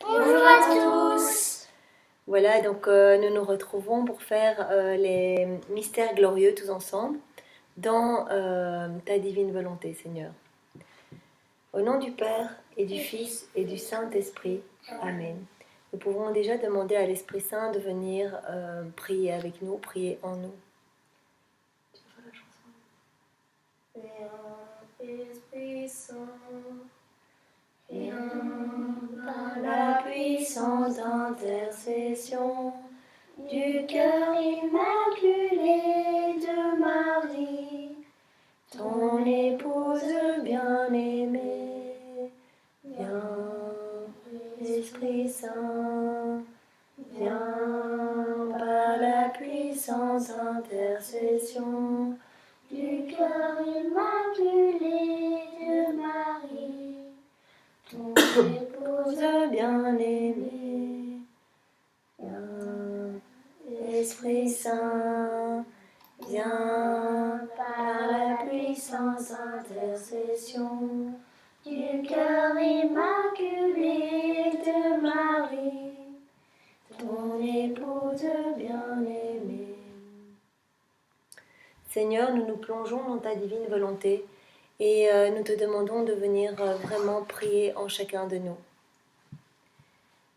Bonjour à tous. Voilà, donc nous nous retrouvons pour faire les mystères glorieux tous ensemble dans ta divine volonté, Seigneur. Au nom du Père et du Fils et du Saint-Esprit, Amen. Nous pouvons déjà demander à l'Esprit Saint de venir prier avec nous, prier en nous. Tu veux faire la chanson ? Viens, Esprit Saint, viens par la puissance d'intercession du cœur immaculé de Marie, ton épouse bien-aimée. Viens, Esprit Saint, viens par la puissance d'intercession du cœur immaculé de Marie, ton épouse bien-aimée. Viens, Esprit Saint, viens par la puissance d'intercession du cœur immaculé de Marie, ton épouse bien-aimée. Seigneur, nous nous plongeons dans ta divine volonté et nous te demandons de venir vraiment prier en chacun de nous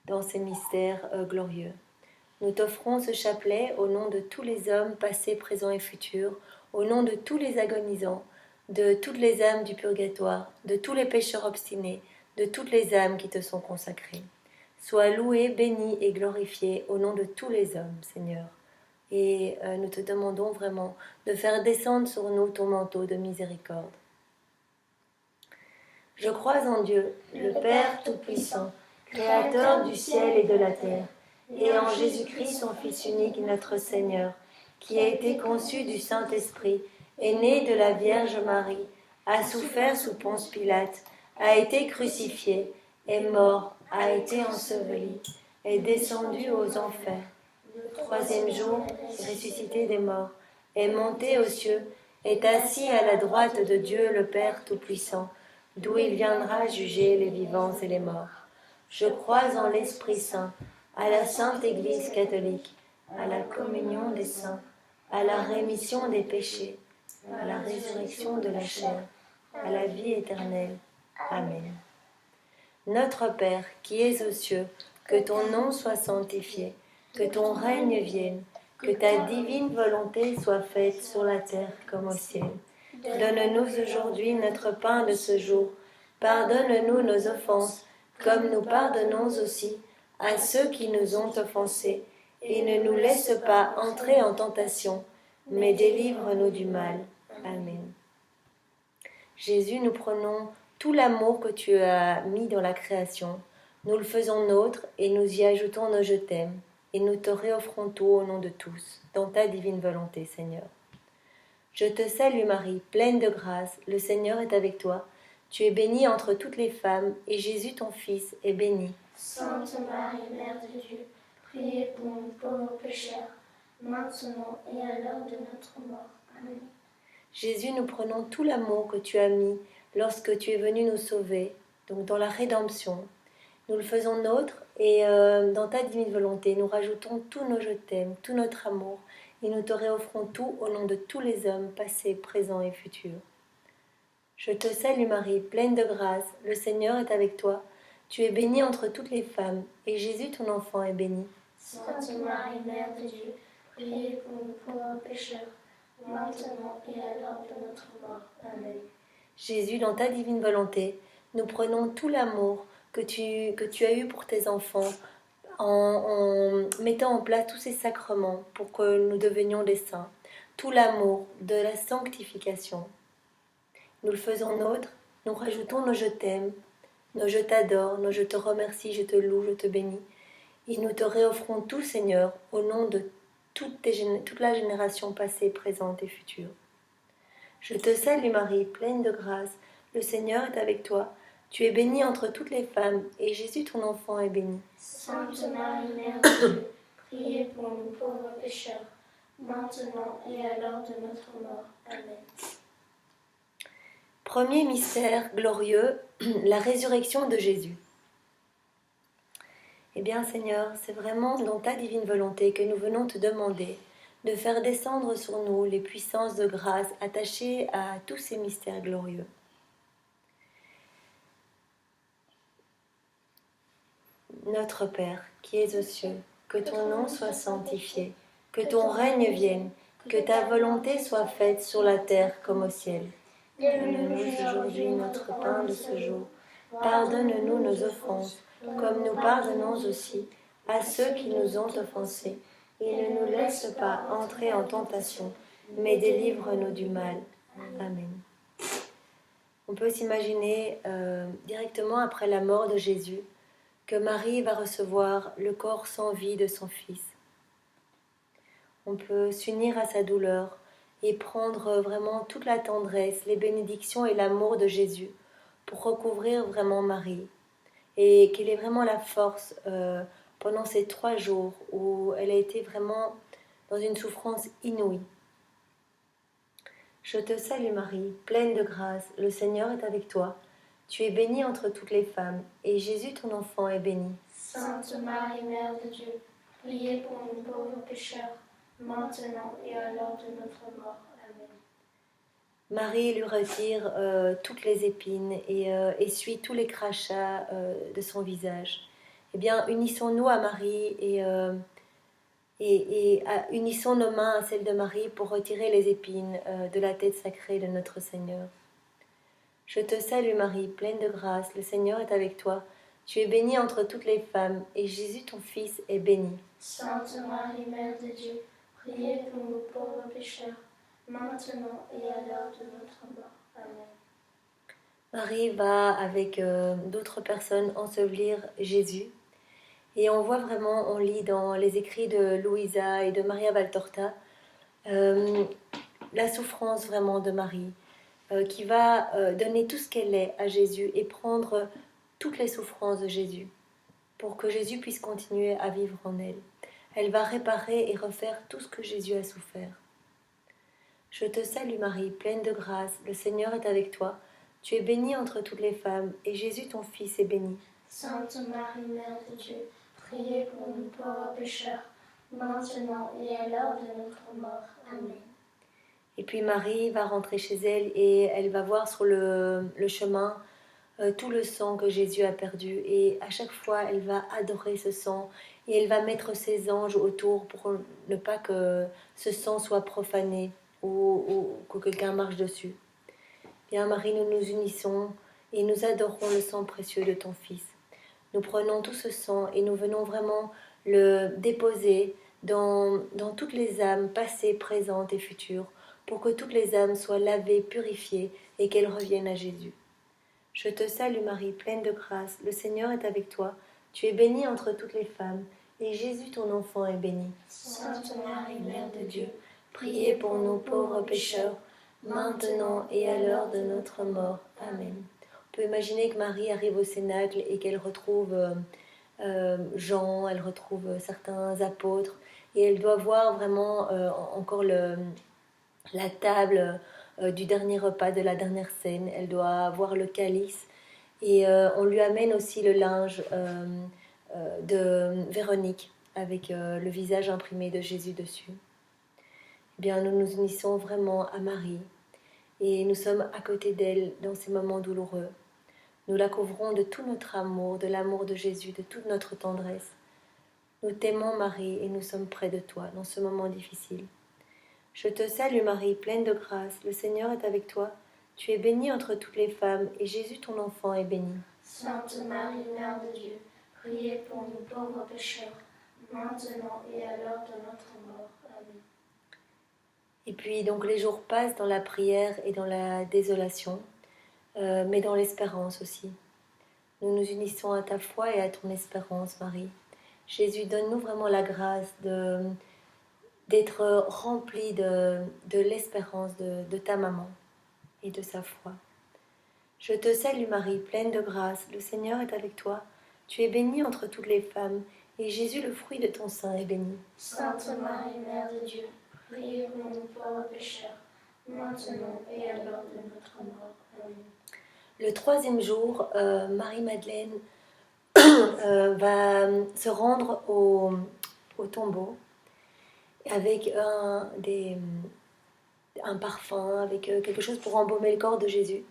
dans ces mystères glorieux. Nous t'offrons ce chapelet au nom de tous les hommes passés, présents et futurs, au nom de tous les agonisants, de toutes les âmes du purgatoire, de tous les pécheurs obstinés, de toutes les âmes qui te sont consacrées. Sois loué, béni et glorifié au nom de tous les hommes, Seigneur. Et nous te demandons vraiment de faire descendre sur nous ton manteau de miséricorde. Je crois en Dieu, le Père Tout-Puissant, Créateur du ciel et de la terre, et en Jésus-Christ, son Fils unique, notre Seigneur, qui a été conçu du Saint-Esprit, est né de la Vierge Marie, a souffert sous Ponce Pilate, a été crucifié, est mort, a été enseveli, est descendu aux enfers. Le troisième jour, ressuscité des morts, est monté aux cieux, est assis à la droite de Dieu le Père Tout-Puissant, d'où il viendra juger les vivants et les morts. Je crois en l'Esprit Saint, à la Sainte Église catholique, à la communion des saints, à la rémission des péchés, à la résurrection de la chair, à la vie éternelle. Amen. Notre Père, qui es aux cieux, que ton nom soit sanctifié, que ton règne vienne, que ta divine volonté soit faite sur la terre comme au ciel. Donne-nous aujourd'hui notre pain de ce jour. Pardonne-nous nos offenses, comme nous pardonnons aussi à ceux qui nous ont offensés. Et ne nous laisse pas entrer en tentation, mais délivre-nous du mal. Amen. Jésus, nous prenons tout l'amour que tu as mis dans la création. Nous le faisons nôtre et nous y ajoutons nos je t'aime. Et nous te réoffrons tout au nom de tous, dans ta divine volonté, Seigneur. Je te salue Marie, pleine de grâce, le Seigneur est avec toi. Tu es bénie entre toutes les femmes, et Jésus ton Fils est béni. Sainte Marie, Mère de Dieu, priez pour nous pauvres pécheurs, maintenant et à l'heure de notre mort. Amen. Jésus, nous prenons tout l'amour que tu as mis lorsque tu es venu nous sauver, donc dans la rédemption. Nous le faisons nôtre et dans ta divine volonté, nous rajoutons tous nos je t'aime, tout notre amour, et nous te réoffrons tout au nom de tous les hommes, passés, présents et futurs. Je te salue Marie, pleine de grâce, le Seigneur est avec toi. Tu es bénie entre toutes les femmes, et Jésus ton enfant est béni. Sainte Marie, Mère de Dieu, priez pour nous pauvres pécheurs, maintenant et à l'heure de notre mort. Amen. Jésus, dans ta divine volonté, nous prenons tout l'amour que tu as eu pour tes enfants en mettant en place tous ces sacrements pour que nous devenions des saints. Tout l'amour de la sanctification. Nous le faisons nôtre, nous rajoutons nos je t'aime, nos je t'adore, nos je te remercie, je te loue, je te bénis. Et nous te réoffrons tout, Seigneur, au nom de toute la génération passée, présente et future. Je te salue Marie, pleine de grâce, le Seigneur est avec toi. Tu es bénie entre toutes les femmes, et Jésus ton enfant est béni. Sainte Marie, Mère de Dieu, priez pour nous pauvres pécheurs, maintenant et à l'heure de notre mort. Amen. Premier mystère glorieux, la résurrection de Jésus. Eh bien Seigneur, c'est vraiment dans ta divine volonté que nous venons te demander de faire descendre sur nous les puissances de grâce attachées à tous ces mystères glorieux. Notre Père, qui es aux cieux, que ton nom soit sanctifié, que ton règne vienne, que ta volonté soit faite sur la terre comme au ciel. Donne-nous aujourd'hui notre pain de ce jour. Pardonne-nous nos offenses, comme nous pardonnons aussi à ceux qui nous ont offensés. Et ne nous laisse pas entrer en tentation, mais délivre-nous du mal. Amen. On peut s'imaginer directement après la mort de Jésus que Marie va recevoir le corps sans vie de son Fils. On peut s'unir à sa douleur et prendre vraiment toute la tendresse, les bénédictions et l'amour de Jésus pour recouvrir vraiment Marie. Et qu'elle ait vraiment la force pendant ces 3 jours où elle a été vraiment dans une souffrance inouïe. Je te salue Marie, pleine de grâce, le Seigneur est avec toi. Tu es bénie entre toutes les femmes, et Jésus ton enfant est béni. Sainte Marie, Mère de Dieu, priez pour nous pauvres pécheurs, maintenant et à l'heure de notre mort. Amen. Marie lui retire toutes les épines et essuie tous les crachats de son visage. Eh bien, unissons-nous à Marie et unissons nos mains à celles de Marie pour retirer les épines de la tête sacrée de notre Seigneur. Je te salue Marie, pleine de grâce, le Seigneur est avec toi. Tu es bénie entre toutes les femmes, et Jésus ton Fils est béni. Sainte Marie, Mère de Dieu, priez pour nous pauvres pécheurs, maintenant et à l'heure de notre mort. Amen. Marie va avec d'autres personnes ensevelir Jésus. Et on voit vraiment, on lit dans les écrits de Louisa et de Maria Valtorta, la souffrance vraiment de Marie, qui va donner tout ce qu'elle est à Jésus et prendre toutes les souffrances de Jésus pour que Jésus puisse continuer à vivre en elle. Elle va réparer et refaire tout ce que Jésus a souffert. Je te salue Marie, pleine de grâce, le Seigneur est avec toi. Tu es bénie entre toutes les femmes, et Jésus ton Fils est béni. Sainte Marie, Mère de Dieu, priez pour nous pauvres pécheurs, maintenant et à l'heure de notre mort. Amen. Et puis Marie va rentrer chez elle et elle va voir sur le chemin tout le sang que Jésus a perdu. Et à chaque fois, elle va adorer ce sang et elle va mettre ses anges autour pour ne pas que ce sang soit profané ou que quelqu'un marche dessus. Bien Marie, nous nous unissons et nous adorons le sang précieux de ton Fils. Nous prenons tout ce sang et nous venons vraiment le déposer dans toutes les âmes passées, présentes et futures, pour que toutes les âmes soient lavées, purifiées et qu'elles reviennent à Jésus. Je te salue Marie, pleine de grâce, le Seigneur est avec toi. Tu es bénie entre toutes les femmes, et Jésus ton enfant est béni. Sainte Marie, Mère de Dieu, priez pour nous pauvres pécheurs, maintenant et à l'heure de notre mort. Amen. On peut imaginer que Marie arrive au Cénacle et qu'elle retrouve Jean, elle retrouve certains apôtres, et elle doit voir vraiment encore la table du dernier repas, de la dernière scène. Elle doit voir le calice, et on lui amène aussi le linge de Véronique avec le visage imprimé de Jésus dessus. Eh bien, nous nous unissons vraiment à Marie et nous sommes à côté d'elle dans ces moments douloureux. Nous la couvrons de tout notre amour, de l'amour de Jésus, de toute notre tendresse. Nous t'aimons Marie et nous sommes près de toi dans ce moment difficile. Je te salue Marie, pleine de grâce, le Seigneur est avec toi. Tu es bénie entre toutes les femmes et Jésus ton enfant est béni. Sainte Marie, Mère de Dieu, priez pour nous pauvres pécheurs, maintenant et à l'heure de notre mort. Amen. Et puis donc les jours passent dans la prière et dans la désolation, mais dans l'espérance aussi. Nous nous unissons à ta foi et à ton espérance, Marie. Jésus, donne-nous vraiment la grâce d'être remplis de l'espérance de ta maman et de sa foi. Je te salue Marie, pleine de grâce, le Seigneur est avec toi. Tu es bénie entre toutes les femmes, et Jésus, le fruit de ton sein, est béni. Sainte Marie, Mère de Dieu, priez pour nous pauvres pécheurs, maintenant et à l'heure de notre mort. Amen. Le 3e jour, Marie-Madeleine va se rendre au tombeau avec un parfum, avec quelque chose pour embaumer le corps de Jésus.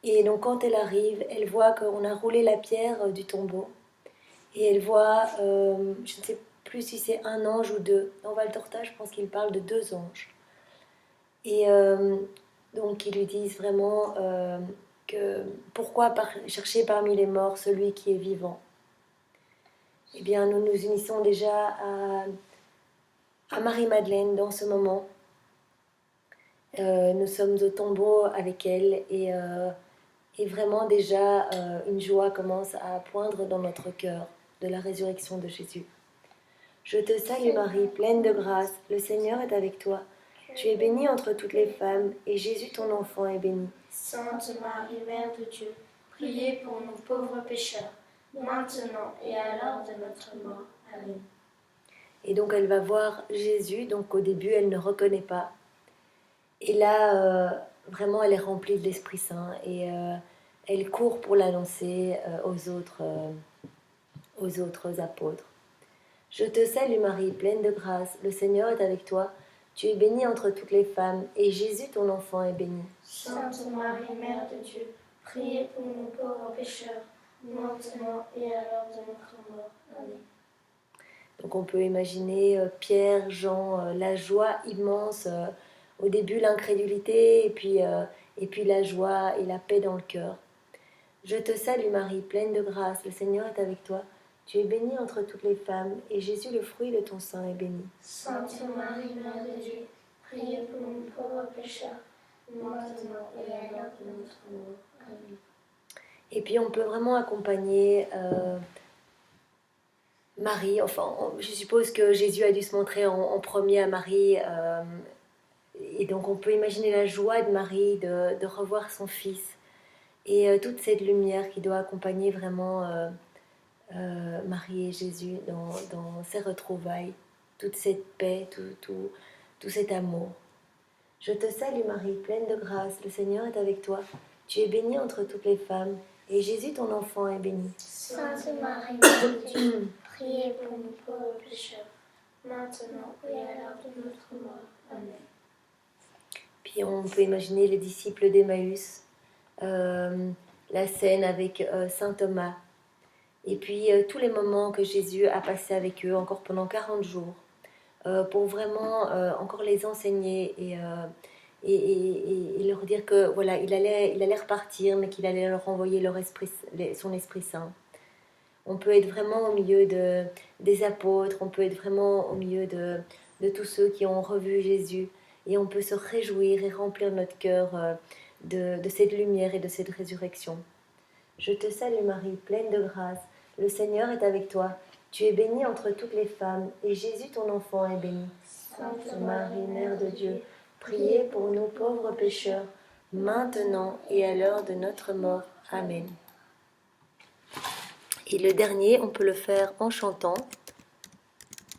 Et donc quand elle arrive, elle voit qu'on a roulé la pierre du tombeau. Et elle voit, je ne sais plus si c'est un ange ou deux. Dans Valtorta, je pense qu'il parle de 2 anges. Et donc ils lui disent vraiment que pourquoi chercher parmi les morts celui qui est vivant. Eh bien, nous nous unissons déjà à Marie-Madeleine dans ce moment. Nous sommes au tombeau avec elle et vraiment déjà une joie commence à poindre dans notre cœur de la résurrection de Jésus. Je te salue Marie, pleine de grâce, le Seigneur est avec toi. Tu es bénie entre toutes les femmes et Jésus ton enfant est béni. Sainte Marie, Mère de Dieu, priez pour nous pauvres pécheurs, maintenant et à l'heure de notre mort. Amen. Et donc elle va voir Jésus, donc au début elle ne reconnaît pas. Et là, vraiment elle est remplie de l'Esprit Saint et elle court pour l'annoncer aux autres apôtres. Je te salue Marie, pleine de grâce, le Seigneur est avec toi. Tu es bénie entre toutes les femmes, et Jésus ton enfant est béni. Sainte Marie, Mère de Dieu, priez pour nous pauvres pécheurs, maintenant et à l'heure de notre mort. Amen. Donc on peut imaginer Pierre, Jean, la joie immense, au début l'incrédulité, et puis la joie et la paix dans le cœur. Je te salue Marie, pleine de grâce, le Seigneur est avec toi. Tu es bénie entre toutes les femmes, et Jésus, le fruit de ton sein, est béni. Sainte Marie, Mère de Dieu, priez pour nous pauvres pécheurs, maintenant et à l'heure de notre mort. Amen. Et puis on peut vraiment accompagner Marie, enfin je suppose que Jésus a dû se montrer en premier à Marie, et donc on peut imaginer la joie de Marie de revoir son fils, et toute cette lumière qui doit accompagner vraiment Marie et Jésus dans ces retrouvailles, toute cette paix, tout cet amour. Je te salue Marie, pleine de grâce, le Seigneur est avec toi. Tu es bénie entre toutes les femmes, et Jésus ton enfant est béni. Sainte Marie, Mère de Dieu, priez pour nous pauvres pécheurs, maintenant et à l'heure de notre mort. Amen. Puis on peut imaginer les disciples d'Emmaüs, la scène avec Saint Thomas, et puis tous les moments que Jésus a passés avec eux, encore pendant 40 jours, pour vraiment encore les enseigner et leur dire que voilà, il allait repartir, mais qu'il allait leur envoyer son Esprit Saint. On peut être vraiment au milieu des apôtres, on peut être vraiment au milieu de tous ceux qui ont revu Jésus, et on peut se réjouir et remplir notre cœur de cette lumière et de cette résurrection. Je te salue Marie, pleine de grâce, le Seigneur est avec toi. Tu es bénie entre toutes les femmes, et Jésus ton enfant est béni. Sainte Marie, Mère de Dieu, priez pour nous pauvres pécheurs, maintenant et à l'heure de notre mort. Amen. Et le dernier, on peut le faire en chantant.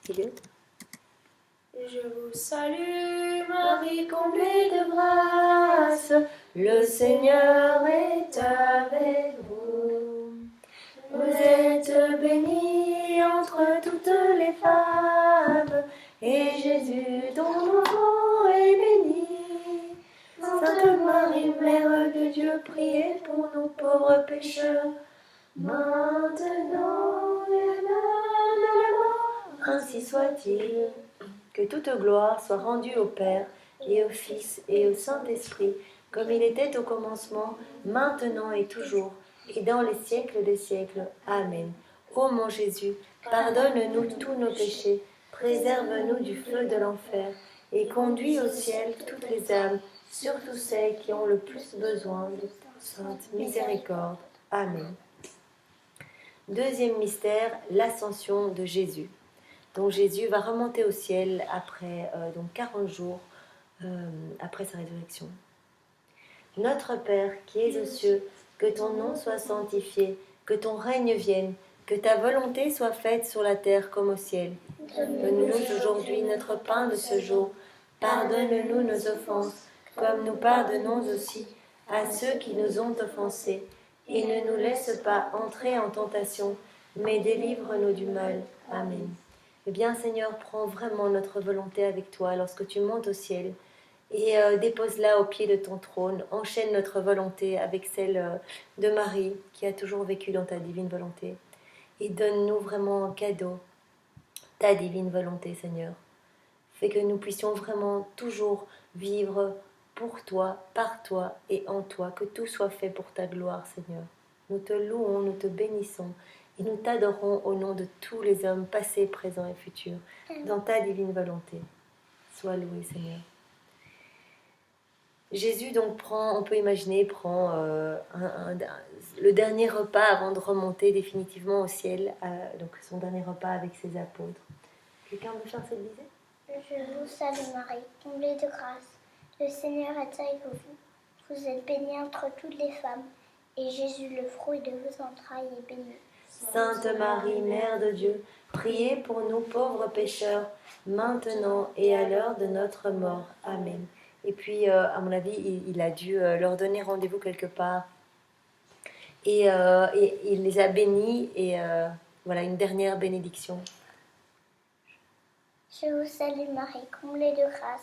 Je vous salue, Marie comblée de grâce, le Seigneur est avec vous. Vous êtes bénie entre toutes les femmes, et Jésus, ton enfant, est béni. Sainte Marie, Mère de Dieu, priez pour nous pauvres pécheurs, maintenant et à l'heure de la mort. Ainsi soit-il. Que toute gloire soit rendue au Père, et au Fils, et au Saint-Esprit, comme il était au commencement, maintenant et toujours, et dans les siècles des siècles. Amen. Ô mon Jésus, pardonne-nous tous nos péchés, préserve-nous du feu de l'enfer, et conduis au ciel toutes les âmes, surtout celles qui ont le plus besoin de ta sainte miséricorde. Amen. Deuxième mystère, l'ascension de Jésus. Donc Jésus va remonter au ciel après 40 jours après sa résurrection. Notre Père qui es aux cieux, que ton nom soit sanctifié, que ton règne vienne, que ta volonté soit faite sur la terre comme au ciel. Donne-nous aujourd'hui notre pain de ce jour. Pardonne-nous nos offenses, comme nous pardonnons aussi à ceux qui nous ont offensés. Et ne nous laisse pas entrer en tentation, mais délivre-nous du mal. Amen. Eh bien, Seigneur, prends vraiment notre volonté avec toi lorsque tu montes au ciel et dépose-la au pied de ton trône. Enchaîne notre volonté avec celle de Marie qui a toujours vécu dans ta divine volonté. Et donne-nous vraiment en cadeau ta divine volonté, Seigneur. Fais que nous puissions vraiment toujours vivre pour toi, par toi et en toi, que tout soit fait pour ta gloire, Seigneur. Nous te louons, nous te bénissons et nous t'adorons au nom de tous les hommes, passés, présents et futurs, dans ta divine volonté. Sois loué, Seigneur. Jésus donc prend, on peut imaginer, prend le dernier repas avant de remonter définitivement au ciel, donc son dernier repas avec ses apôtres. Quelqu'un veut faire cette visite? Je vous salue Marie, comblée de grâce. Le Seigneur est avec vous. Vous êtes bénie entre toutes les femmes, et Jésus, le fruit de vos entrailles, est béni. Sainte Marie, Mère de Dieu, priez pour nous pauvres pécheurs, maintenant et à l'heure de notre mort. Amen. Et puis, à mon avis, il a dû leur donner rendez-vous quelque part. Et il les a bénis, et voilà, une dernière bénédiction. Je vous salue Marie, comblée de grâce.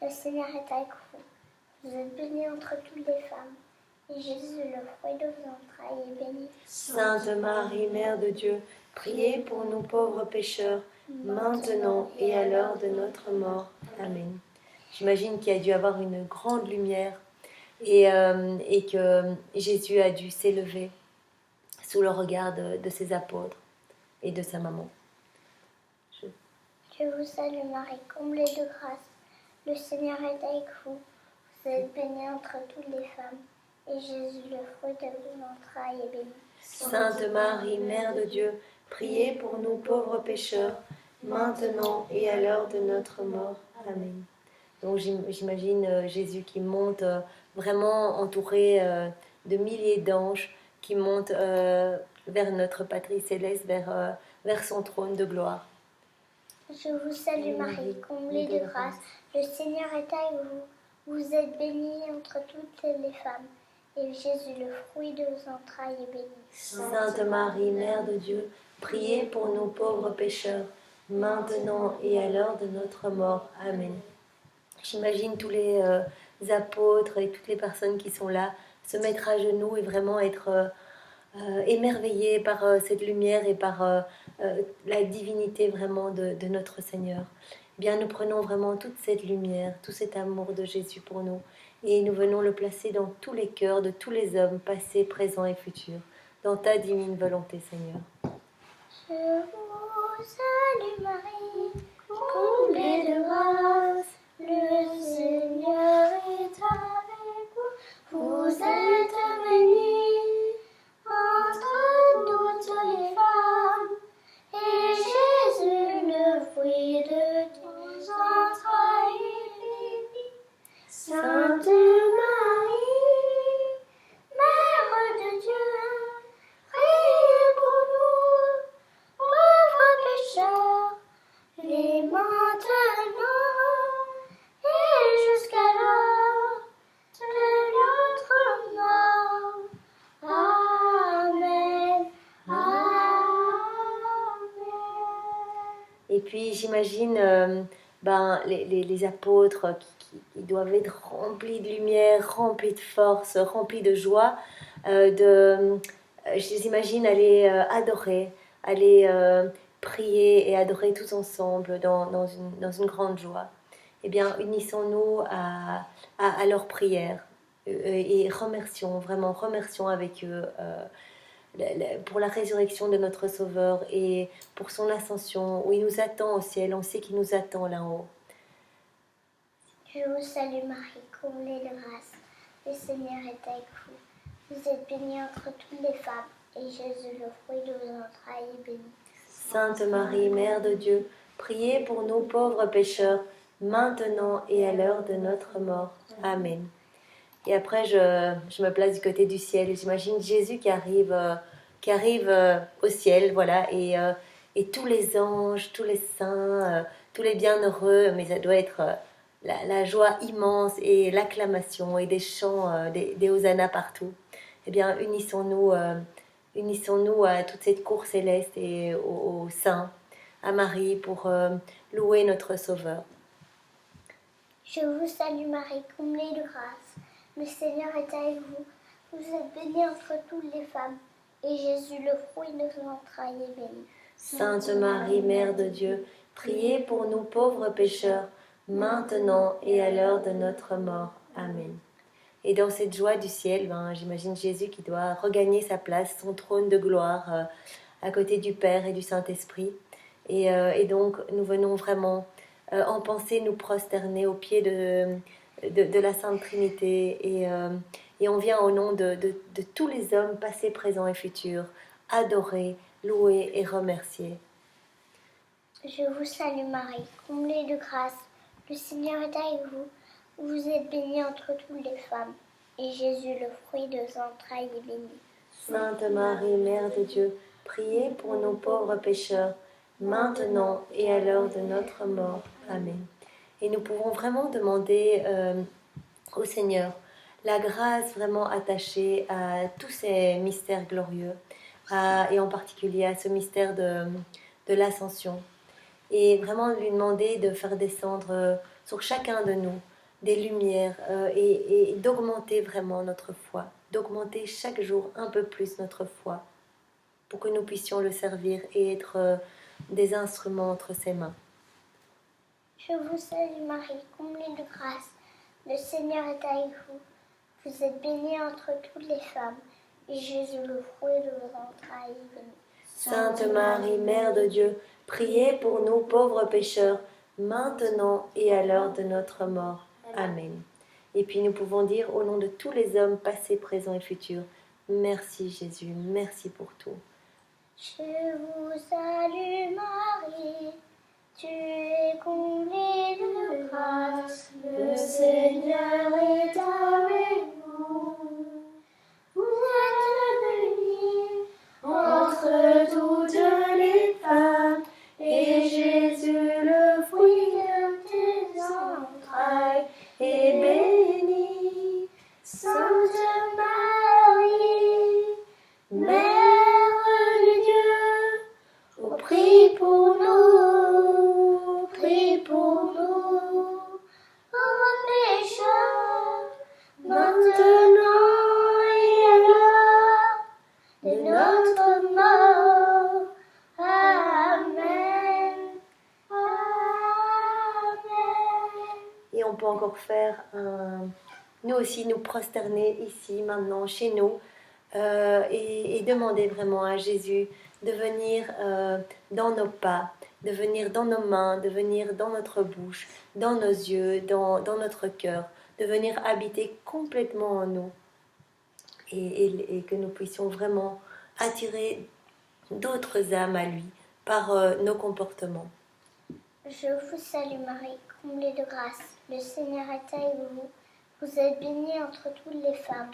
Le Seigneur est avec vous. Vous êtes bénie entre toutes les femmes, et Jésus, le fruit de vos entrailles, est béni. Sainte Marie, Mère de Dieu, priez pour nous pauvres pécheurs, maintenant et à l'heure de notre mort. Amen. J'imagine qu'il y a dû avoir une grande lumière et que Jésus a dû s'élever sous le regard de ses apôtres et de sa maman. Je vous salue Marie, comblée de grâce. Le Seigneur est avec vous. Vous êtes bénie entre toutes les femmes, et Jésus, le fruit de vos entrailles, est béni. Sainte Marie, Mère de Dieu, priez pour nous pauvres pécheurs, maintenant et à l'heure de notre mort. Amen. Donc j'imagine Jésus qui monte vraiment entouré de milliers d'anges, qui monte vers notre patrie céleste, vers son trône de gloire. Je vous salue Marie, comblée de grâce. Le Seigneur est avec vous. Vous êtes bénie entre toutes les femmes, et Jésus, le fruit de vos entrailles, est béni. Sainte Marie, Mère de Dieu, priez pour nous pauvres pécheurs, maintenant et à l'heure de notre mort. Amen. J'imagine tous les apôtres et toutes les personnes qui sont là se mettre à genoux et vraiment être émerveillés par cette lumière et par la divinité vraiment de notre Seigneur. Eh bien, nous prenons vraiment toute cette lumière, tout cet amour de Jésus pour nous et nous venons le placer dans tous les cœurs de tous les hommes, passés, présents et futurs, dans ta divine volonté, Seigneur. Je vous salue Marie, comblée de grâce. Le Seigneur est avec vous. Vous êtes bénie entre toutes les femmes, et Jésus, le fruit de tes entrailles, est béni. Sainte Marie, Mère de Dieu, priez pour nous, pauvres pécheurs, et maintenant et jusqu'à l'heure de notre mort. Amen. Amen. Et puis j'imagine les apôtres qui doivent être remplis de lumière, remplis de force, remplis de joie, je les imagine aller adorer, aller prier et adorer tous ensemble dans une grande joie. Eh bien, unissons-nous à leur prière et remercions avec eux pour la résurrection de notre Sauveur et pour son ascension, où il nous attend au ciel. On sait qu'il nous attend là-haut. Je vous salue Marie, comblée de grâce. Le Seigneur est avec vous. Vous êtes bénie entre toutes les femmes, et Jésus, le fruit de vos entrailles, est béni. Sainte Marie, Mère de Dieu, priez pour nous pauvres pécheurs, maintenant et à l'heure de notre mort. Amen. Et après, je me place du côté du ciel et j'imagine Jésus qui arrive au ciel, voilà, et tous les anges, tous les saints, tous les bienheureux, mais ça doit être la joie immense et l'acclamation et des chants, des hosannas partout. Eh bien, unissons-nous unissons-nous à toute cette cour céleste et aux saints, à Marie, pour louer notre Sauveur. Je vous salue Marie, comblée de grâce. Le Seigneur est avec vous. Vous êtes bénie entre toutes les femmes, et Jésus, le fruit de vos entrailles, est béni. Sainte Marie, Mère de Dieu, priez pour nous pauvres pécheurs, maintenant et à l'heure de notre mort. Amen. Et dans cette joie du ciel, j'imagine Jésus qui doit regagner sa place, son trône de gloire, à côté du Père et du Saint-Esprit. Et donc, nous venons vraiment en pensée nous prosterner aux pieds de la Sainte Trinité. Et on vient au nom de tous les hommes, passés, présents et futurs, adorer, louer et remercier. Je vous salue Marie, comblée de grâce. Le Seigneur est avec vous. Vous êtes bénie entre toutes les femmes, et Jésus, le fruit de vos entrailles, est béni. Sainte Marie, Mère de Dieu, priez pour nos pauvres pécheurs, maintenant et à l'heure de notre mort. Amen. Et nous pouvons vraiment demander au Seigneur la grâce vraiment attachée à tous ces mystères glorieux, et en particulier à ce mystère de l'Ascension. Et vraiment lui demander de faire descendre sur chacun de nous des lumières et d'augmenter vraiment notre foi, d'augmenter chaque jour un peu plus notre foi pour que nous puissions le servir et être des instruments entre ses mains. Je vous salue Marie, comblée de grâce. Le Seigneur est avec vous. Vous êtes bénie entre toutes les femmes, et Jésus, le fruit de vos entrailles, est béni. Sainte Marie, Mère de Dieu, priez pour nous pauvres pécheurs, maintenant et à l'heure de notre mort. Amen. Et puis nous pouvons dire au nom de tous les hommes passés, présents et futurs, merci Jésus, merci pour tout. Je vous salue Marie, tu es comblée de grâce, le Seigneur est avec vous. Vous êtes bénie entre toutes les femmes, et Jésus, le fruit de tes entrailles, est béni. Sainte Marie, Mère de Dieu, prie pour nous, pauvres pécheurs, maintenant et à l'heure de notre mort. Amen. Amen. Et on peut encore faire nous aussi nous prosterner ici, maintenant, chez nous, et demander vraiment à Jésus de venir dans nos pas, de venir dans nos mains, de venir dans notre bouche, dans nos yeux, dans notre cœur, de venir habiter complètement en nous et que nous puissions vraiment attirer d'autres âmes à lui par nos comportements. Je vous salue Marie, comblée de grâce, le Seigneur est avec vous. Vous êtes bénie entre toutes les femmes,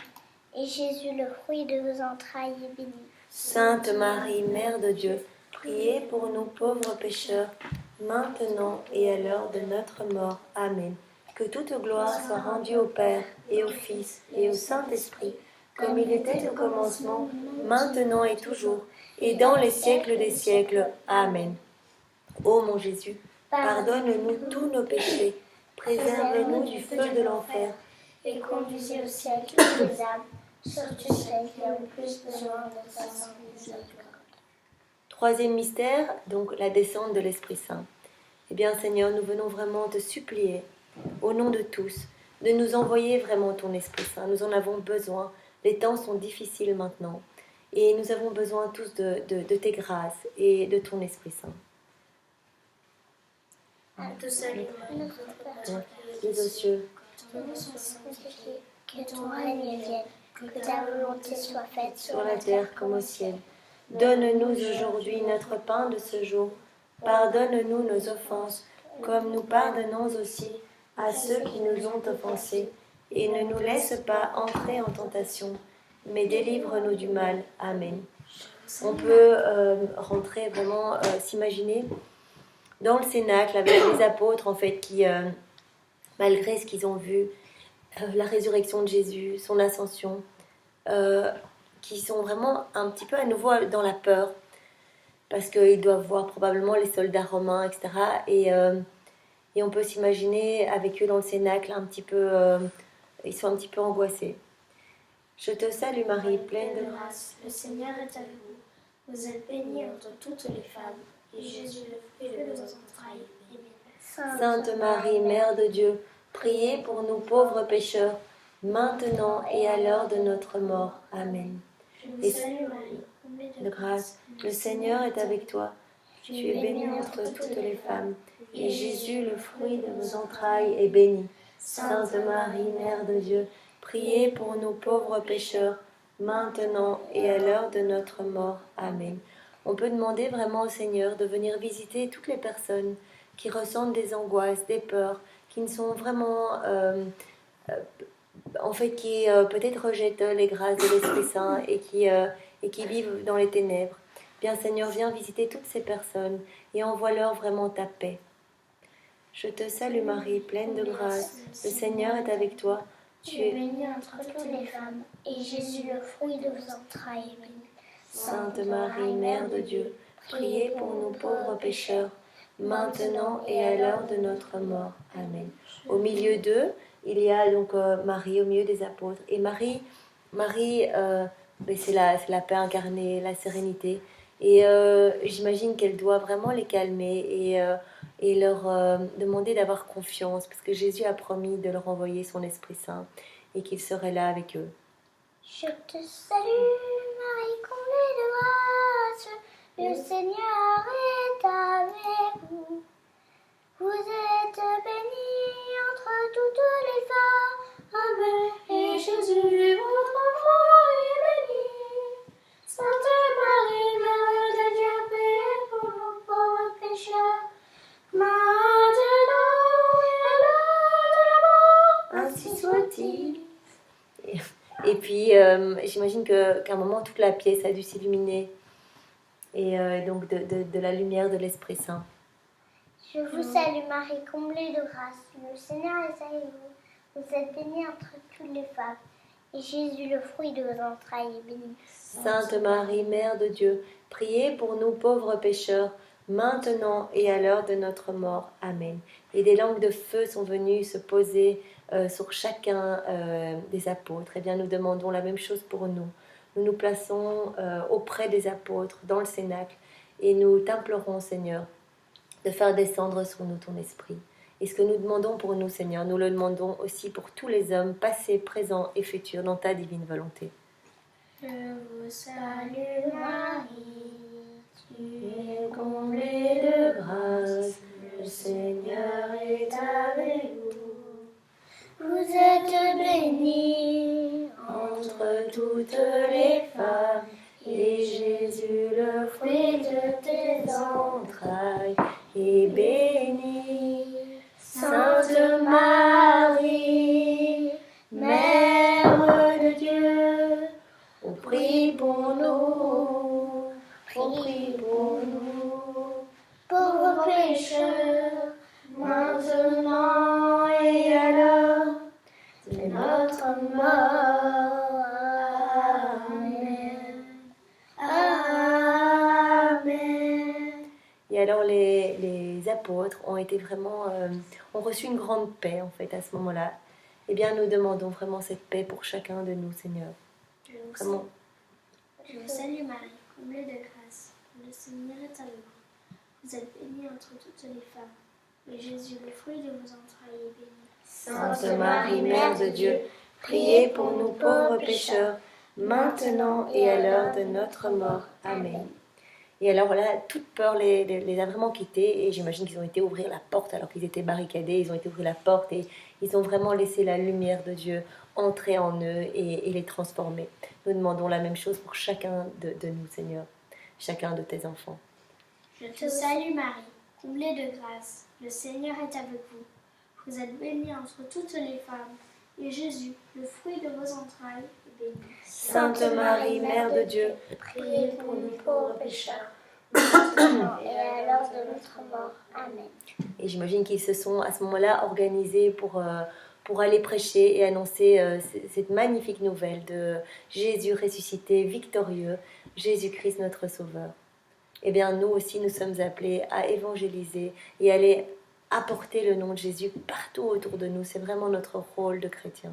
et Jésus, le fruit de vos entrailles, est béni. Sainte Marie, Mère de Dieu, priez pour nous pauvres pécheurs, maintenant et à l'heure de notre mort. Amen. Que toute gloire soit rendue au Père, et au Fils, et au Saint-Esprit, comme il était au commencement, maintenant et toujours, et dans les siècles des siècles. Amen. Ô mon Jésus, pardonne-nous tous nos péchés, préserve-nous du feu de l'enfer, et conduisez au ciel toutes les âmes, surtout celles qui ont le plus besoin de ta sainte miséricorde. Troisième mystère, donc la descente de l'Esprit Saint. Eh bien Seigneur, nous venons vraiment te supplier, au nom de tous, de nous envoyer vraiment ton Esprit Saint. Nous en avons besoin, les temps sont difficiles maintenant, et nous avons besoin tous de tes grâces et de ton Esprit Saint. À te saluer, notre Père, qui es aux cieux, que ton nom soit sanctifié, que ton règne vienne, que ta volonté soit faite sur la terre comme au ciel. Donne-nous aujourd'hui notre pain de ce jour. Pardonne-nous nos offenses, comme nous pardonnons aussi à ceux qui nous ont offensés. Et ne nous laisse pas entrer en tentation, mais délivre-nous du mal. Amen. On peut rentrer vraiment, s'imaginer dans le cénacle avec les apôtres, en fait, qui, malgré ce qu'ils ont vu, la résurrection de Jésus, son ascension, qui sont vraiment un petit peu à nouveau dans la peur, parce qu'ils doivent voir probablement les soldats romains, etc. Et on peut s'imaginer avec eux dans le cénacle, un petit peu, ils sont un petit peu angoissés. Je te salue Marie, pleine de grâce. Le Seigneur est avec vous. Vous êtes bénie entre toutes les femmes, et Jésus, le fruit de vos entrailles, est béni. Sainte Marie, Mère de Dieu, priez pour nous pauvres pécheurs, maintenant et à l'heure de notre mort. Amen. Je vous salue Marie, comblée De grâce, le Seigneur est avec toi. Tu es bénie entre toutes les femmes, et Jésus, le fruit de vos entrailles, est béni. Sainte Marie, Mère de Dieu, priez pour nous pauvres pécheurs, maintenant et à l'heure de notre mort. Amen. On peut demander vraiment au Seigneur de venir visiter toutes les personnes qui ressentent des angoisses, des peurs, qui ne sont vraiment, en fait, qui peut-être rejettent les grâces de l'Esprit Saint et qui vivent dans les ténèbres. Bien Seigneur, viens visiter toutes ces personnes et envoie-leur vraiment ta paix. Je te salue Marie, pleine de grâce, le Seigneur est avec toi. Tu es bénie entre toutes les femmes, et Jésus, le fruit de vos entrailles, est béni. Sainte Marie, Mère de Dieu, priez pour nous pauvres pécheurs, maintenant et à l'heure de notre mort. Amen. Au milieu d'eux, il y a donc Marie, au milieu des apôtres. Et Marie, c'est la paix incarnée, la sérénité. Et j'imagine qu'elle doit vraiment les calmer et leur demander d'avoir confiance, parce que Jésus a promis de leur envoyer son Esprit Saint et qu'il serait là avec eux. Je te salue, Marie, comblée de grâce, le Seigneur est avec vous. Vous êtes bénie entre toutes les femmes, et Jésus, votre enfant, est béni. Sainte Marie, Mère de Dieu, priez pour nous pauvres pécheurs, maintenant et à l'heure de la mort. Ainsi soit-il. Et puis, j'imagine qu'à un moment, toute la pièce a dû s'illuminer. Et donc, de la lumière de l'Esprit Saint. Je vous salue Marie, comblée de grâce, le Seigneur est avec vous. Vous êtes bénie entre toutes les femmes, et Jésus, le fruit de vos entrailles, est béni. Sainte Marie, Mère de Dieu, priez pour nous pauvres pécheurs, maintenant et à l'heure de notre mort. Amen. Et des langues de feu sont venues se poser sur chacun des apôtres. Eh bien, nous demandons la même chose pour nous. Nous nous plaçons auprès des apôtres, dans le cénacle, et nous t'implorons, Seigneur, de faire descendre sur nous ton esprit. Et ce que nous demandons pour nous, Seigneur, nous le demandons aussi pour tous les hommes, passés, présents et futurs, dans ta divine volonté. Je vous salue Marie, tu es comblée de grâce, le Seigneur est avec vous. Vous êtes bénie Entre toutes les femmes, et Jésus, le fruit de tes entrailles, est béni. Sainte Marie, Mère de Dieu, prie pour nous, prie pour nous, pauvres pécheurs, maintenant et à l'heure de notre mort. Amen. Amen. Et alors les apôtres ont été vraiment, ont reçu une grande paix en fait à ce moment-là. Eh bien, nous demandons vraiment cette paix pour chacun de nous, Seigneur. Vraiment. Je vous salue Marie, comblée de grâce, le Seigneur est avec vous. Vous êtes bénie entre toutes les femmes, et Jésus, le fruit de vos entrailles, est béni. Sainte Marie, Mère de Dieu, priez pour nous pauvres pécheurs, maintenant et à l'heure de notre mort. Amen. Et alors là, toute peur les a vraiment quittés, et j'imagine qu'ils ont été ouvrir la porte alors qu'ils étaient barricadés, ils ont été ouvrir la porte et ils ont vraiment laissé la lumière de Dieu entrer en eux et les transformer. Nous demandons la même chose pour chacun de nous, Seigneur, chacun de tes enfants. Je te salue Marie, comblée de grâce, le Seigneur est avec vous. Vous êtes bénie entre toutes les femmes, et Jésus, le fruit de vos entrailles, est béni. Sainte Marie, Mère de Dieu, priez pour nous pauvres pécheurs, maintenant et à l'heure de notre mort. Amen. Et j'imagine qu'ils se sont à ce moment-là organisés pour aller prêcher et annoncer cette magnifique nouvelle de Jésus ressuscité, victorieux, Jésus-Christ notre Sauveur. Eh bien, nous aussi, nous sommes appelés à évangéliser et à aller apporter le nom de Jésus partout autour de nous. C'est vraiment notre rôle de chrétien.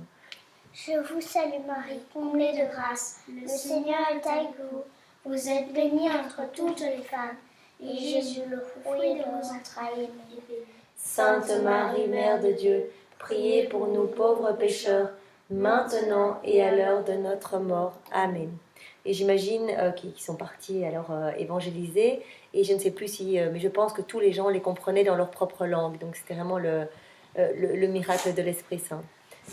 Je vous salue Marie, comblée de grâce. Le Seigneur est avec vous. Vous êtes bénie entre toutes les femmes. Et Jésus, le fruit de vos entrailles, est béni. Sainte Marie, Mère de Dieu, priez pour nous pauvres pécheurs, maintenant et à l'heure de notre mort. Amen. Et j'imagine qu'ils sont partis alors évangéliser, et je ne sais plus si, mais je pense que tous les gens les comprenaient dans leur propre langue, donc c'était vraiment le miracle de l'Esprit Saint.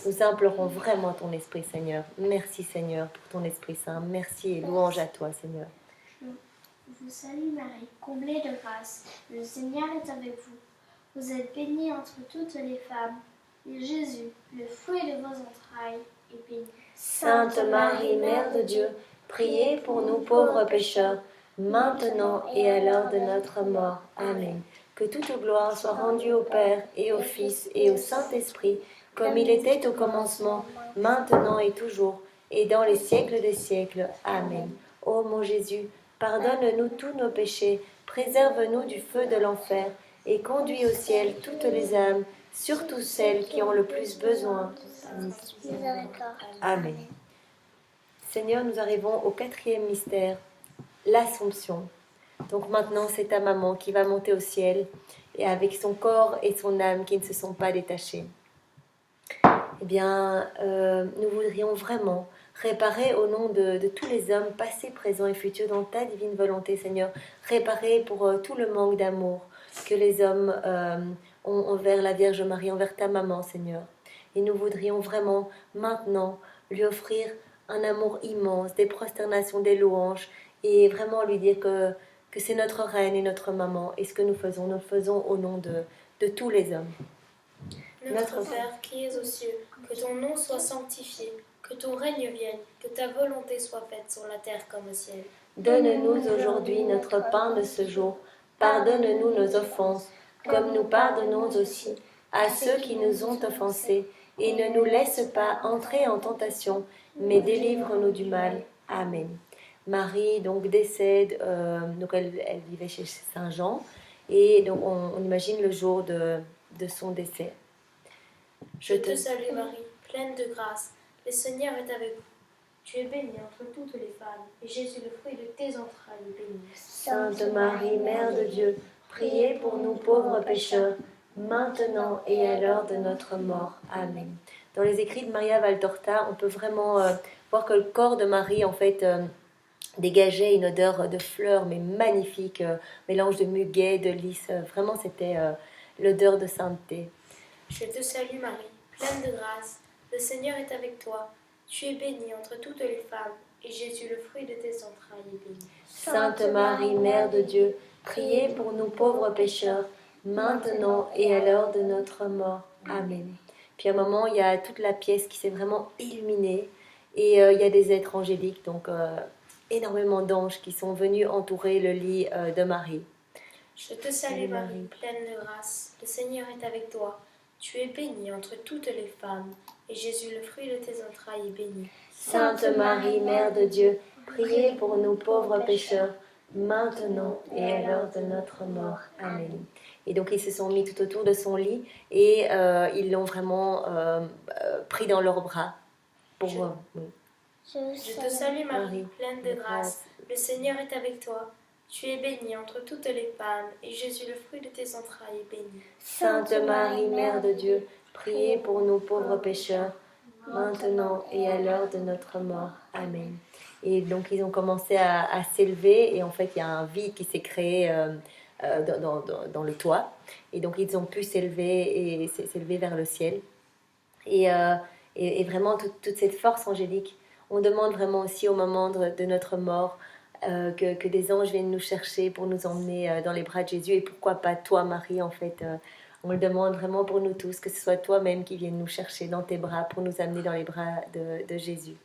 Nous implorons vraiment ton Esprit, Seigneur. Merci, Seigneur, pour ton Esprit Saint. Merci et louange à toi, Seigneur. Je vous salue Marie, comblée de grâce. Le Seigneur est avec vous. Vous êtes bénie entre toutes les femmes. Et Jésus, le fruit de vos entrailles, est béni. Sainte Marie, Mère de Dieu, priez pour nous pauvres pécheurs, maintenant et à l'heure de notre mort. Amen. Que toute gloire soit rendue au Père et au Fils et au Saint-Esprit, comme il était au commencement, maintenant et toujours, et dans les siècles des siècles. Amen. Ô mon Jésus, pardonne-nous tous nos péchés, préserve-nous du feu de l'enfer, et conduis au ciel toutes les âmes, surtout celles qui ont le plus besoin. Amen. Seigneur, nous arrivons au 4e mystère, l'Assomption. Donc maintenant, c'est ta maman qui va monter au ciel, et avec son corps et son âme qui ne se sont pas détachés. Eh bien, nous voudrions vraiment réparer au nom de tous les hommes, passés, présents et futurs, dans ta divine volonté, Seigneur. Réparer pour tout le manque d'amour que les hommes ont envers la Vierge Marie, envers ta maman, Seigneur. Et nous voudrions vraiment, maintenant, lui offrir un amour immense, des prosternations, des louanges, et vraiment lui dire que c'est notre reine et notre maman. Et ce que nous le faisons au nom de tous les hommes. Notre Père qui es aux cieux, que ton nom soit sanctifié, que ton règne vienne, que ta volonté soit faite sur la terre comme au ciel. Donne-nous aujourd'hui notre pain de ce jour. Pardonne-nous nos offenses, comme nous pardonnons aussi à ceux qui nous ont offensés. Et ne nous laisse pas entrer en tentation, mais délivre-nous du mal. Amen. Marie donc décède, donc elle vivait chez Saint Jean, et donc on imagine le jour de son décès. Je te salue Marie, pleine de grâce, le Seigneur est avec vous. Tu es bénie entre toutes les femmes, et Jésus, le fruit de tes entrailles, est béni. Sainte Marie, Mère de Dieu, priez pour nous pauvres pécheurs, maintenant et à l'heure de notre mort. Amen. Dans les écrits de Maria Valtorta, on peut vraiment voir que le corps de Marie, en fait, dégageait une odeur de fleurs, mais magnifique, mélange de muguet, de lys. Vraiment, c'était l'odeur de sainteté. Je te salue Marie, pleine de grâce, le Seigneur est avec toi. Tu es bénie entre toutes les femmes, et Jésus, le fruit de tes entrailles, est béni. Sainte Marie, Mère de Dieu, priez pour nous pauvres pécheurs, maintenant et à l'heure de notre mort. Amen. Puis à un moment, il y a toute la pièce qui s'est vraiment illuminée, et il y a des êtres angéliques, donc énormément d'anges qui sont venus entourer le lit de Marie. Je te salue Marie, pleine de grâce, le Seigneur est avec toi. Tu es bénie entre toutes les femmes, et Jésus, le fruit de tes entrailles, est béni. Sainte Marie, Mère de Dieu, priez pour nous pauvres pécheurs, maintenant et à l'heure de notre mort. Amen. Et donc ils se sont mis tout autour de son lit, et ils l'ont vraiment pris dans leurs bras. Pour Je te salue Marie, pleine de grâce, le Seigneur est avec toi. Tu es bénie entre toutes les femmes, et Jésus, le fruit de tes entrailles, est béni. Sainte Marie, Mère de Dieu, priez pour nous pauvres pécheurs, maintenant et à l'heure de notre mort. Amen. Et donc ils ont commencé à s'élever, et en fait il y a un vide qui s'est créé dans le toit, et donc ils ont pu s'élever vers le ciel. Et vraiment toute cette force angélique, on demande vraiment aussi au moment de notre mort, que des anges viennent nous chercher pour nous emmener dans les bras de Jésus, et pourquoi pas toi Marie, en fait on le demande vraiment pour nous tous, que ce soit toi-même qui vienne nous chercher dans tes bras pour nous amener dans les bras de Jésus.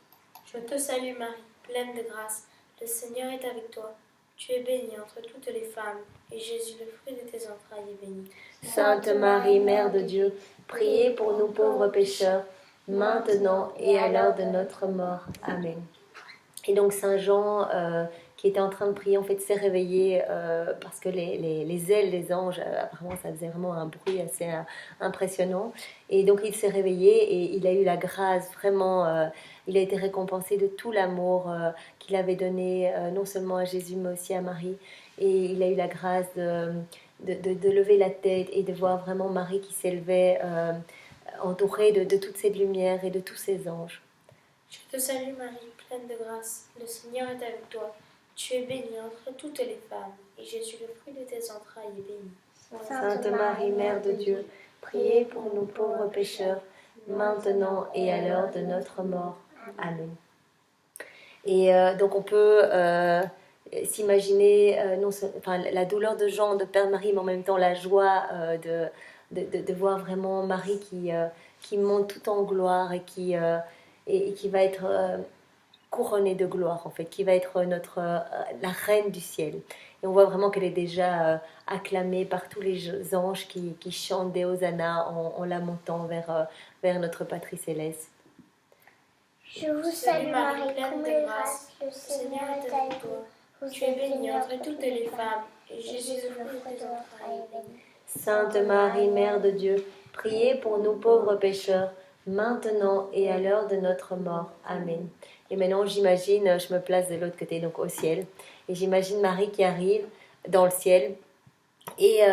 Je te salue Marie, pleine de grâce, le Seigneur est avec toi. Tu es bénie entre toutes les femmes, et Jésus, le fruit de tes entrailles, est béni. Sainte Marie, Mère de Dieu, priez pour nous pauvres pécheurs, maintenant et à l'heure de notre mort. Amen. Et donc Saint Jean, qui était en train de prier, en fait, s'est réveillé parce que les ailes des anges, apparemment, ça faisait vraiment un bruit assez impressionnant. Et donc il s'est réveillé et il a eu la grâce, vraiment, il a été récompensé de tout l'amour qu'il avait donné, non seulement à Jésus, mais aussi à Marie. Et il a eu la grâce de lever la tête et de voir vraiment Marie qui s'élevait, entourée de toute cette lumière et de tous ces anges. Je te salue Marie, pleine de grâce, le Seigneur est avec toi. Tu es bénie entre toutes les femmes, et Jésus, le fruit de tes entrailles, est béni. Sainte Marie, Mère de Dieu, priez pour nous pauvres pécheurs, maintenant et à l'heure de notre mort. Amen. Et donc on peut s'imaginer la douleur de Jean, de Père Marie, mais en même temps la joie de voir vraiment Marie qui monte tout en gloire et qui va être couronnée de gloire, en fait, qui va être la reine du ciel. Et on voit vraiment qu'elle est déjà acclamée par tous les anges qui chantent des hosannas en la montant vers notre Patrie céleste. Je vous salue Marie, pleine de grâce, le Seigneur est avec toi. Tu es bénie entre toutes les femmes, et Jésus, le fruit de tes entrailles, est béni. Sainte Marie, Mère de Dieu, priez pour nous pauvres pécheurs, maintenant et à l'heure de notre mort. Amen. Et maintenant, j'imagine, je me place de l'autre côté, donc au ciel, et j'imagine Marie qui arrive dans le ciel. Et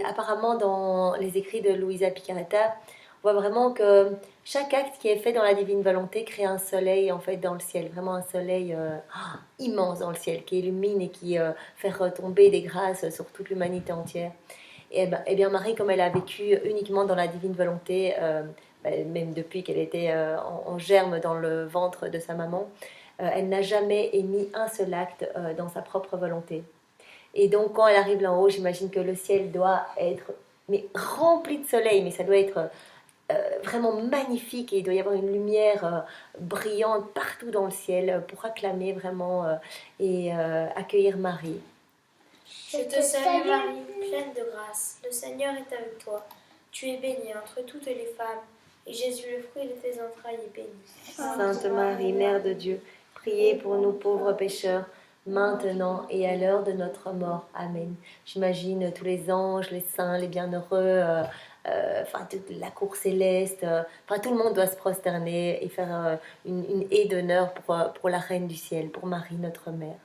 apparemment, dans les écrits de Luisa Piccarreta, on voit vraiment que chaque acte qui est fait dans la divine volonté crée un soleil en fait dans le ciel, vraiment un soleil immense dans le ciel qui illumine et qui fait retomber des grâces sur toute l'humanité entière. Et bien Marie, comme elle a vécu uniquement dans la divine volonté, même depuis qu'elle était en germe dans le ventre de sa maman, elle n'a jamais émis un seul acte dans sa propre volonté. Et donc quand elle arrive là en haut, j'imagine que le ciel doit être rempli de soleil, mais ça doit être vraiment magnifique et il doit y avoir une lumière brillante partout dans le ciel pour acclamer vraiment et accueillir Marie. Je te salue Marie, pleine de grâce, le Seigneur est avec toi. Tu es bénie entre toutes les femmes, et Jésus, le fruit de tes entrailles, est béni. Sainte Marie, Mère de Dieu, priez pour nous pauvres pécheurs, maintenant et à l'heure de notre mort. Amen. J'imagine tous les anges, les saints, les bienheureux, toute la cour céleste, tout le monde doit se prosterner et faire une haie d'honneur pour la Reine du ciel, pour Marie, notre Mère.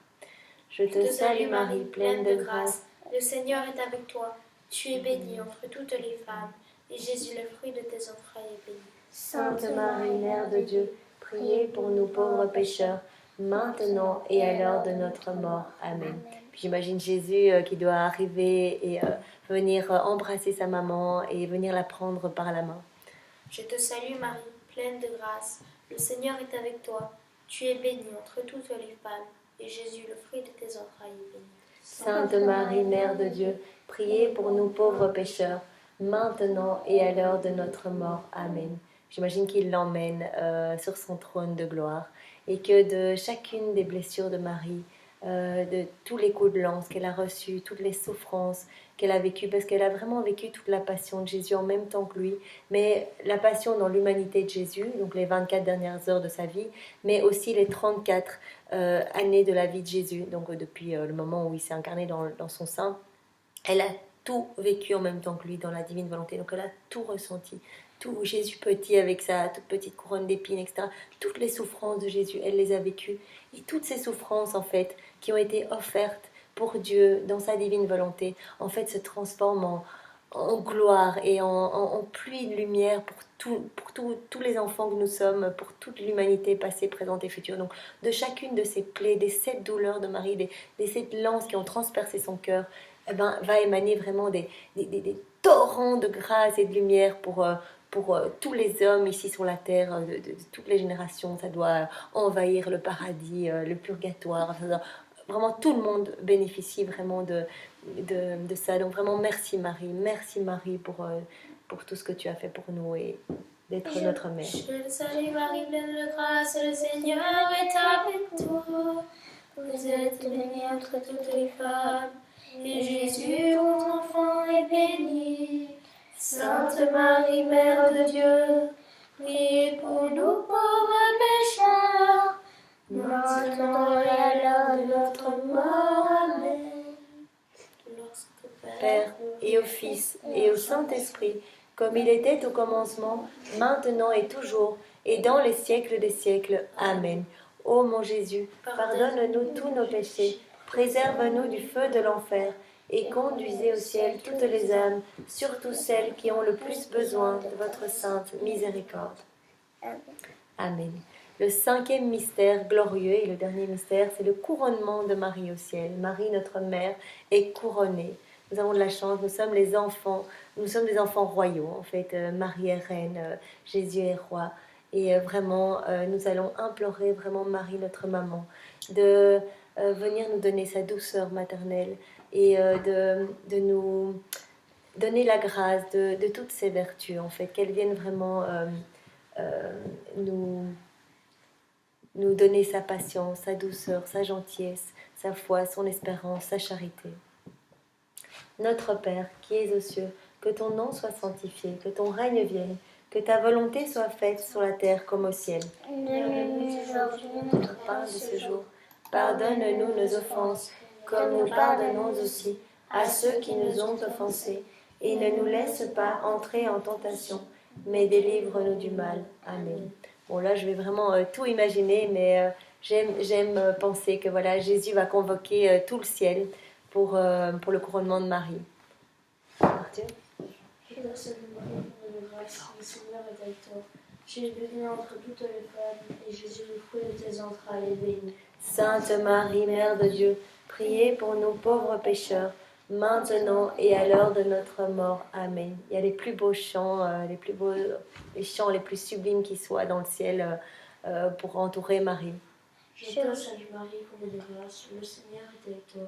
Je te salue Marie, pleine de grâce. Le Seigneur est avec toi. Tu es bénie entre toutes les femmes, et Jésus, le fruit de tes entrailles, est béni. Sainte Marie, Mère de Dieu, priez pour nous pauvres pécheurs, maintenant et à l'heure de notre mort. Amen. Puis j'imagine Jésus qui doit arriver et venir embrasser sa maman et venir la prendre par la main. Je te salue Marie, pleine de grâce. Le Seigneur est avec toi. Tu es bénie entre toutes les femmes, et Jésus, le fruit de tes entrailles, est béni. Sainte Marie, Mère de Dieu, priez pour nous pauvres pécheurs, maintenant et à l'heure de notre mort. Amen. J'imagine qu'il l'emmène sur son trône de gloire et que de chacune des blessures de Marie, de tous les coups de lance qu'elle a reçus, toutes les souffrances qu'elle a vécues, parce qu'elle a vraiment vécu toute la passion de Jésus en même temps que lui, mais la passion dans l'humanité de Jésus, donc les 24 dernières heures de sa vie, mais aussi les 34 années de la vie de Jésus, donc depuis le moment où il s'est incarné dans son sein. Elle a tout vécu en même temps que lui dans la divine volonté, donc elle a tout ressenti. Tout Jésus petit avec sa toute petite couronne d'épines, etc. Toutes les souffrances de Jésus, elle les a vécues. Et toutes ces souffrances, en fait, qui ont été offertes pour Dieu dans sa divine volonté, en fait, se transforment en gloire et en pluie de lumière pour tous les enfants que nous sommes, pour toute l'humanité passée, présente et future. Donc, de chacune de ces plaies, des 7 douleurs de Marie, des 7 lances qui ont transpercé son cœur, va émaner vraiment des torrents de grâce et de lumière pour tous les hommes ici sur la terre, de toutes les générations. Ça doit envahir le paradis, le purgatoire. Vraiment, tout le monde bénéficie vraiment de ça. Donc vraiment, merci Marie pour tout ce que tu as fait pour nous et d'être notre mère. Je te salue Marie, pleine de grâce, le Seigneur est avec toi. Vous êtes bénie entre toutes les femmes, et Jésus, votre enfant, est béni. Sainte Marie, Mère de Dieu, priez pour nous pauvres pécheurs, maintenant et à l'heure de notre mort. Amen. Père, et au Fils, et au Saint-Esprit, comme il était au commencement, maintenant et toujours, et dans les siècles des siècles. Amen. Ô mon Jésus, pardonne-nous tous nos péchés, préserve-nous du feu de l'enfer, et conduisez au ciel toutes les âmes, surtout celles qui ont le plus besoin de votre sainte miséricorde. Amen. Le 5e mystère glorieux et le dernier mystère, c'est le couronnement de Marie au ciel. Marie, notre mère, est couronnée. Nous avons de la chance, nous sommes des enfants royaux en fait. Marie est reine, Jésus est roi. Et vraiment, nous allons implorer vraiment Marie, notre maman, de venir nous donner sa douceur maternelle et de nous donner la grâce de toutes ses vertus en fait, qu'elle vienne vraiment nous donner sa patience, sa douceur, sa gentillesse, sa foi, son espérance, sa charité. Notre Père, qui es aux cieux, que ton nom soit sanctifié, que ton règne vienne, que ta volonté soit faite sur la terre comme au ciel. Donne-nous aujourd'hui Notre pain de ce jour, pardonne-nous nos offenses, comme nous pardonnons aussi à ceux qui nous ont offensés, et ne nous laisse pas entrer en tentation, mais délivre-nous du mal. Amen. Bon, là, je vais vraiment tout imaginer, mais j'aime penser que voilà, Jésus va convoquer tout le ciel pour le couronnement de Marie. Arthur? Je te salue Marie, pleine de grâce, le Seigneur est avec toi. Tu es bénie entre toutes les femmes, et Jésus, le fruit de tes entrailles, est béni. Sainte Marie, Mère de Dieu, priez pour nous pauvres pécheurs, maintenant et à l'heure de notre mort. Amen. Il y a les plus beaux chants, les chants les plus sublimes qui soient dans le ciel pour entourer Marie. Je te salue Marie, pleine de grâce, le Seigneur est avec toi.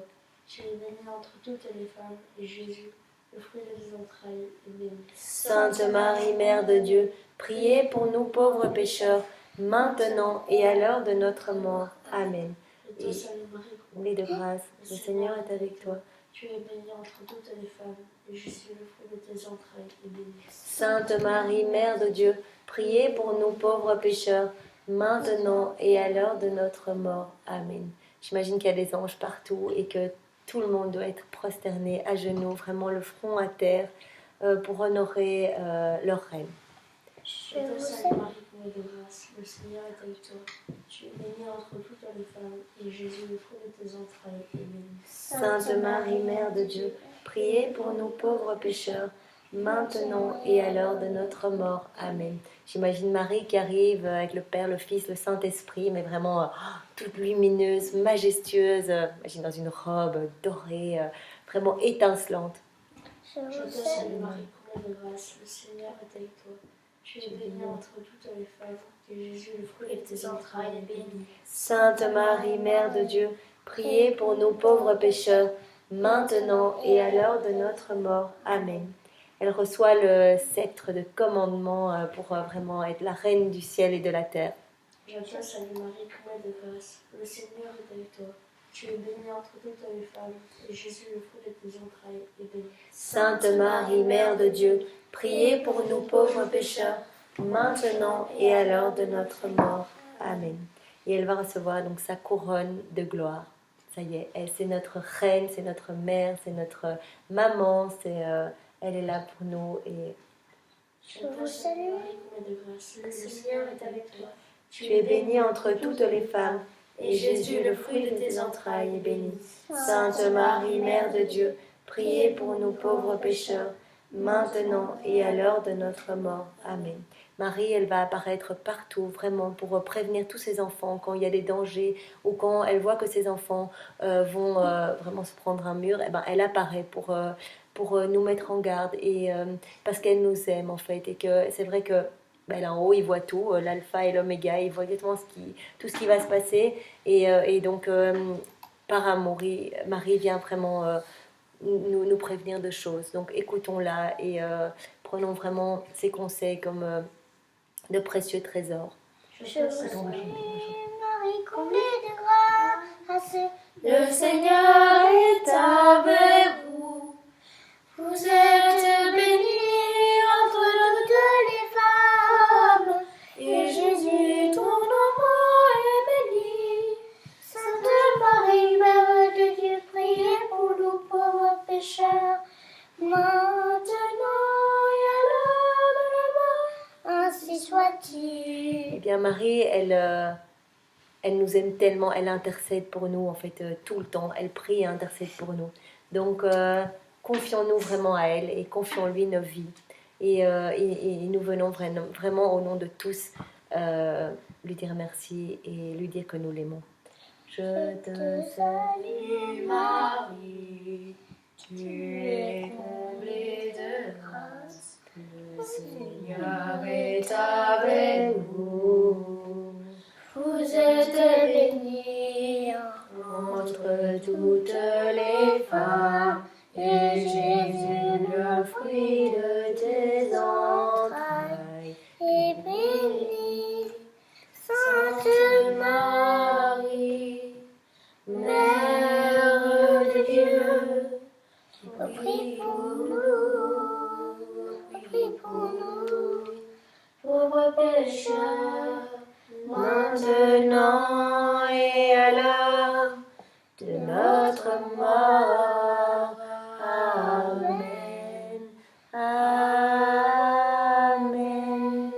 Tu es bénie entre toutes les femmes, et Jésus, le fruit de tes entrailles, est béni. Sainte Marie, Mère de Dieu, priez pour nous pauvres pécheurs, maintenant et à l'heure de notre mort. Amen. Je te salue Marie, Comblée de grâce, le Seigneur est avec toi. tu es bénie entre toutes les femmes, et Jésus, le fruit de tes entrailles, est béni. Sainte Marie, Mère de Dieu, priez pour nous pauvres pécheurs, maintenant et à l'heure de notre mort. Amen. J'imagine qu'il y a des anges partout et que tout le monde doit être prosterné à genoux, vraiment le front à terre, pour honorer leur reine. Je te salue Marie, pleine de grâce, le Seigneur est avec toi. Tu es bénie entre toutes les femmes, et Jésus, le fruit de tes entrailles, est béni. Sainte Marie, Mère de Dieu, priez pour nous pauvres pécheurs, maintenant et à l'heure de notre mort. Amen. J'imagine Marie qui arrive avec le Père, le Fils, le Saint-Esprit, mais vraiment toute lumineuse, majestueuse, j'imagine dans une robe dorée, vraiment étincelante. Je te salue Marie, pleine de grâce, le Seigneur est avec toi. Tu es bénie entre toutes les femmes, et Jésus, le fruit de tes entrailles, est béni. Sainte Marie, Mère de Dieu, priez pour nous pauvres pécheurs, maintenant et à l'heure de notre mort. Amen. Elle reçoit le sceptre de commandement pour vraiment être la reine du ciel et de la terre. Je te salue Marie, pleine de grâce, le Seigneur est avec toi. Tu es bénie entre toutes les femmes, et Jésus, le fruit de tes entrailles, est béni. Sainte Marie, Mère de Dieu, priez pour nous pauvres pécheurs, maintenant et à l'heure de notre mort. Amen. Et elle va recevoir donc sa couronne de gloire. Ça y est, c'est notre reine, c'est notre mère, c'est notre maman, elle est là pour nous. Et Je te salue Marie, pleine de grâce, le Seigneur est avec toi. tu es bénie entre toutes les femmes, et Jésus, le fruit de tes entrailles, est béni. Sainte Marie, Mère de Dieu, priez pour nous pauvres pécheurs, maintenant et à l'heure de notre mort. Amen. Marie, elle va apparaître partout, vraiment, pour prévenir tous ses enfants quand il y a des dangers ou quand elle voit que ses enfants vont vraiment se prendre un mur. Eh ben, elle apparaît pour nous mettre en garde et parce qu'elle nous aime en fait. Et que c'est vrai que là en haut, il voit tout, l'alpha et l'oméga, il voit exactement tout ce qui va se passer. Et donc, par amour, Marie vient vraiment nous prévenir de choses. Donc, écoutons-la et prenons vraiment ses conseils comme de précieux trésors. Je te salue Marie, comblée de grâce, grâce, le Seigneur est avec vous. Vous êtes bénie entre toutes les femmes, et Jésus, ton enfant, est béni. Sainte Marie, Mère de Dieu, priez pour nous pauvres pécheurs, maintenant et à l'heure de la mort, ainsi soit-il. Eh bien, Marie, elle nous aime tellement, elle intercède pour nous, en fait, tout le temps. Elle prie et intercède pour nous. Donc, confions-nous vraiment à elle et confions-lui nos vies. Et nous venons vraiment au nom de tous lui dire merci et lui dire que nous l'aimons. Je te salue Marie, tu es comblée de grâce, le Seigneur est avec vous. Vous êtes bénie Entre toutes les femmes, et Jésus, le fruit de tes entrailles, Et bénie, Sainte Marie, Mère de Dieu, prie pour nous, prie pour nous. pauvres pécheurs, maintenant et à l'heure de notre mort. Amen. Amen.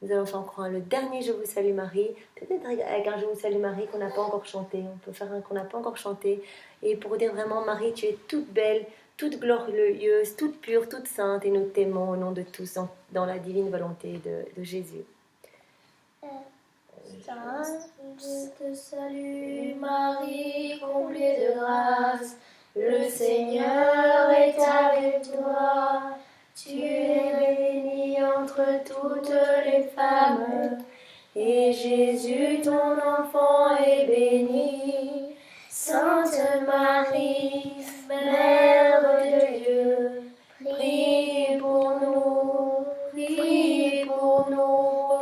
Nous allons faire encore le dernier Je vous salue Marie, peut-être avec un Je vous salue Marie qu'on n'a pas encore chanté. On peut faire un qu'on n'a pas encore chanté. Et pour dire vraiment, Marie, tu es toute belle, toute glorieuse, toute pure, toute sainte, et nous t'aimons au nom de tous dans la divine volonté de Jésus. Je te salue Marie, comblée de grâce, le Seigneur est avec toi. Tu es bénie entre toutes les femmes, et Jésus, ton enfant, est béni. Sainte Marie, Mère de Dieu, prie pour nous,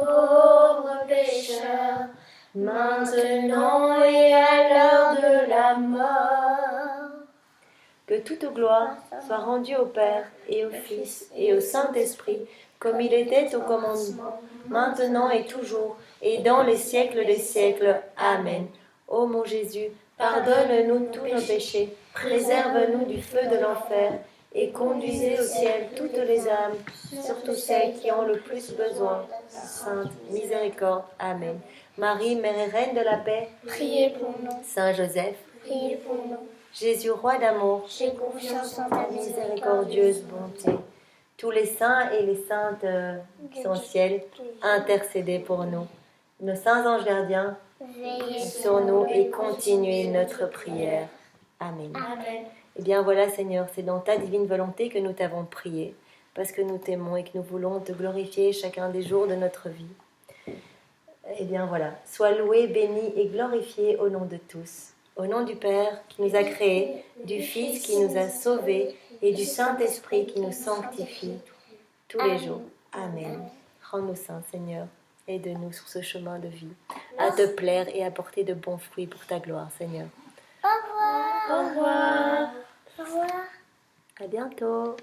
pauvres pécheurs, maintenant et à l'heure de la mort. Que toute gloire soit rendue au Père et au Fils et au Saint-Esprit, comme il était au commencement, maintenant et toujours, et dans les siècles des siècles. Amen. Ô mon Jésus, pardonne-nous tous nos péchés, préserve-nous du feu de l'enfer, et conduisez au ciel toutes les âmes, surtout celles qui ont le plus besoin. Sainte miséricorde. Amen. Marie, Mère et Reine de la paix, Priez pour nous, Saint Joseph, priez pour nous. Jésus, roi d'amour, J'ai confiance en ta miséricordieuse bonté, tous les saints et les saintes qui sont au ciel, intercédez pour nous. Nos saints anges gardiens, Veillez sur nous et continuez notre prière. Amen. Amen. Eh bien voilà Seigneur, c'est dans ta divine volonté que nous t'avons prié, parce que nous t'aimons et que nous voulons te glorifier chacun des jours de notre vie. Eh bien voilà, sois loué, béni et glorifié au nom de tous. Au nom du Père qui nous a créés, du Fils qui nous a sauvés et du Saint-Esprit qui nous sanctifie tous les jours. Amen. Rends-nous saints, Seigneur. Aide-nous sur ce chemin de vie, à te plaire et à porter de bons fruits pour ta gloire, Seigneur. Au revoir. Au revoir. Au revoir. À bientôt.